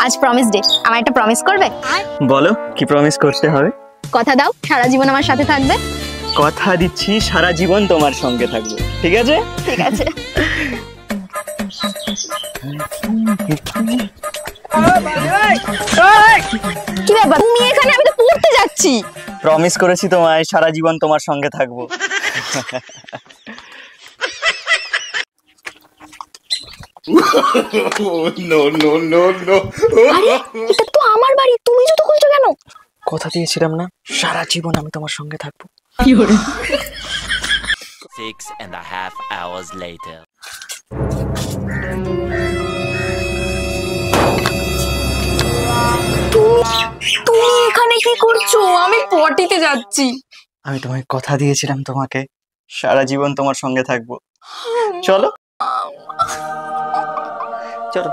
আজ promise day, আমার একটা প্রমিস করবে? বলো কি প্রমিস করতে হবে? কথা দাও সারা জীবন আমার সাথে থাকবে। কথা দিচ্ছি সারা জীবন তোমার সঙ্গে থাকবো, ঠিক আছে? ঠিক আছে। কি ব্যাপার তুমি এখানে? আমি তো পড়তে যাচ্ছি। প্রমিস করেছি তোমায় সারা জীবন তোমার সঙ্গে থাকবো। No, no, no, no. আরে এটা তো আমার বাড়ি, তুমি জুতো খুলছো কেন? কথা দিয়েছিলাম না সারা জীবন আমি তোমার সঙ্গে থাকবো। 6.5 hours later. তুমি এখানে কি করছো? আমি পটিতে যাচ্ছি। আমি তোমায় কথা দিয়েছিলাম তোমাকে সারা জীবন তোমার সঙ্গে থাকবো। চলো চলো।